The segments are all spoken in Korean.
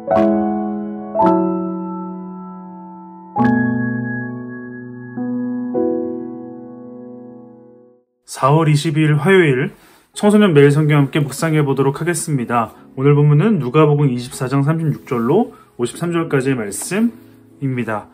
(4월 22일) 화요일 청소년 매일 성경 함께 묵상해 보도록 하겠습니다. 오늘 본문은 누가복음 24장 36절로 53절까지의 말씀입니다.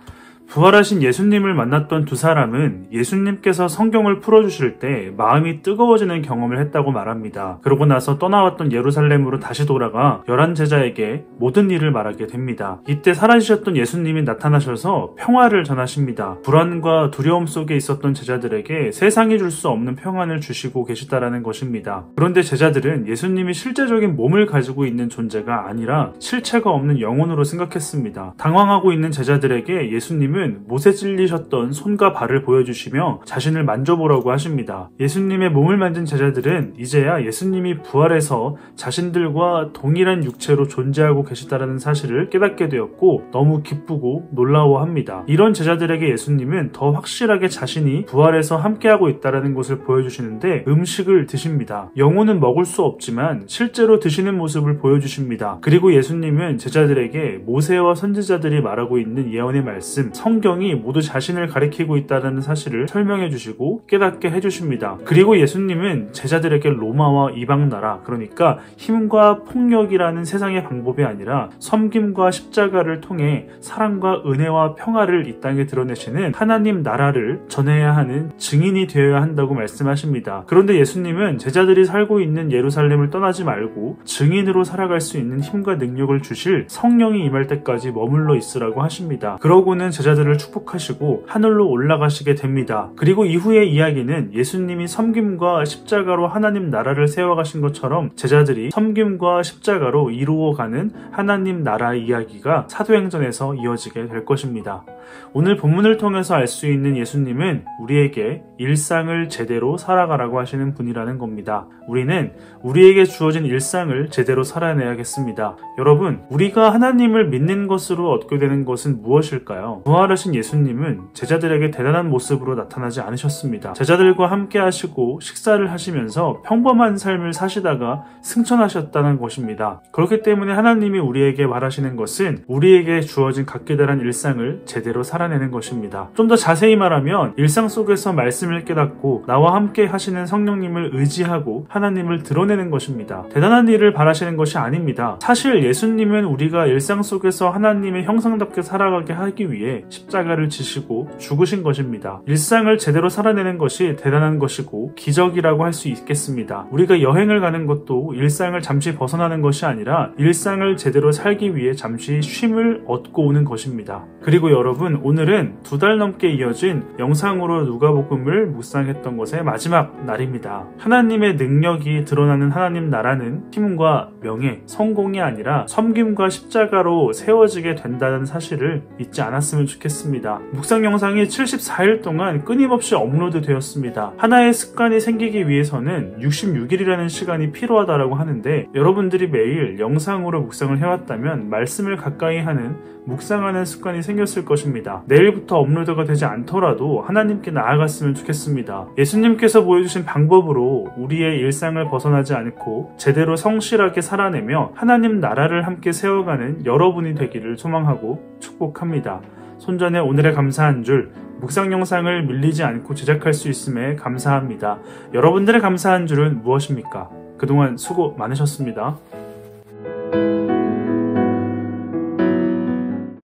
부활하신 예수님을 만났던 두 사람은 예수님께서 성경을 풀어주실 때 마음이 뜨거워지는 경험을 했다고 말합니다. 그러고 나서 떠나왔던 예루살렘으로 다시 돌아가 11 제자에게 모든 일을 말하게 됩니다. 이때 사라지셨던 예수님이 나타나셔서 평화를 전하십니다. 불안과 두려움 속에 있었던 제자들에게 세상이 줄 수 없는 평안을 주시고 계시다라는 것입니다. 그런데 제자들은 예수님이 실제적인 몸을 가지고 있는 존재가 아니라 실체가 없는 영혼으로 생각했습니다. 당황하고 있는 제자들에게 예수님은 못에 찔리셨던 손과 발을 보여주시며 자신을 만져보라고 하십니다. 예수님의 몸을 만진 제자들은 이제야 예수님이 부활해서 자신들과 동일한 육체로 존재하고 계시다라는 사실을 깨닫게 되었고 너무 기쁘고 놀라워합니다. 이런 제자들에게 예수님은 더 확실하게 자신이 부활해서 함께하고 있다는 것을 보여주시는데 음식을 드십니다. 영혼은 먹을 수 없지만 실제로 드시는 모습을 보여주십니다. 그리고 예수님은 제자들에게 모세와 선지자들이 말하고 있는 예언의 말씀, 성경이 모두 자신을 가리키고 있다는 사실을 설명해 주시고 깨닫게 해주십니다. 그리고 예수님은 제자들에게 로마와 이방나라, 그러니까 힘과 폭력이라는 세상의 방법이 아니라 섬김과 십자가를 통해 사랑과 은혜와 평화를 이 땅에 드러내시는 하나님 나라를 전해야 하는 증인이 되어야 한다고 말씀하십니다. 그런데 예수님은 제자들이 살고 있는 예루살렘을 떠나지 말고 증인으로 살아갈 수 있는 힘과 능력을 주실 성령이 임할 때까지 머물러 있으라고 하십니다. 그러고는 제자들을 축복하시고 하늘로 올라가시게 됩니다. 그리고 이후의 이야기는 예수님이 섬김과 십자가로 하나님 나라를 세워가신 것처럼 제자들이 섬김과 십자가로 이루어가는 하나님 나라의 이야기가 사도행전에서 이어지게 될 것입니다. 오늘 본문을 통해서 알 수 있는 예수님은 우리에게 일상을 제대로 살아가라고 하시는 분이라는 겁니다. 우리는 우리에게 주어진 일상을 제대로 살아내야겠습니다. 여러분, 우리가 하나님을 믿는 것으로 얻게 되는 것은 무엇일까요? 부활하신 예수님은 제자들에게 대단한 모습으로 나타나지 않으셨습니다. 제자들과 함께 하시고 식사를 하시면서 평범한 삶을 사시다가 승천하셨다는 것입니다. 그렇기 때문에 하나님이 우리에게 말하시는 것은 우리에게 주어진 각기다란 일상을 제대로 살아내는 것입니다. 좀 더 자세히 말하면 일상 속에서 말씀을 깨닫고 나와 함께 하시는 성령님을 의지하고 하나님을 드러내는 것입니다. 대단한 일을 바라시는 것이 아닙니다. 사실 예수님은 우리가 일상 속에서 하나님의 형상답게 살아가게 하기 위해 십자가를 지시고 죽으신 것입니다. 일상을 제대로 살아내는 것이 대단한 것이고 기적이라고 할 수 있겠습니다. 우리가 여행을 가는 것도 일상을 잠시 벗어나는 것이 아니라 일상을 제대로 살기 위해 잠시 쉼을 얻고 오는 것입니다. 그리고 여러분, 오늘은 2달 넘게 이어진 영상으로 누가복음을 묵상했던 것의 마지막 날입니다. 하나님의 능력이 드러나는 하나님 나라는 힘과 명예, 성공이 아니라 섬김과 십자가로 세워지게 된다는 사실을 잊지 않았으면 좋겠습니다. 묵상 영상이 74일 동안 끊임없이 업로드 되었습니다. 하나의 습관이 생기기 위해서는 66일이라는 시간이 필요하다고 하는데 여러분들이 매일 영상으로 묵상을 해왔다면 말씀을 가까이 하는 묵상하는 습관이 생겼을 것입니다. 내일부터 업로드가 되지 않더라도 하나님께 나아갔으면 좋겠습니다. 예수님께서 보여주신 방법으로 우리의 일상을 벗어나지 않고 제대로 성실하게 살아내며 하나님 나라를 함께 세워가는 여러분이 되기를 소망하고 축복합니다. 손전에 오늘의 감사 한 줄, 묵상 영상을 밀리지 않고 제작할 수 있음에 감사합니다. 여러분들의 감사 한 줄은 무엇입니까? 그동안 수고 많으셨습니다.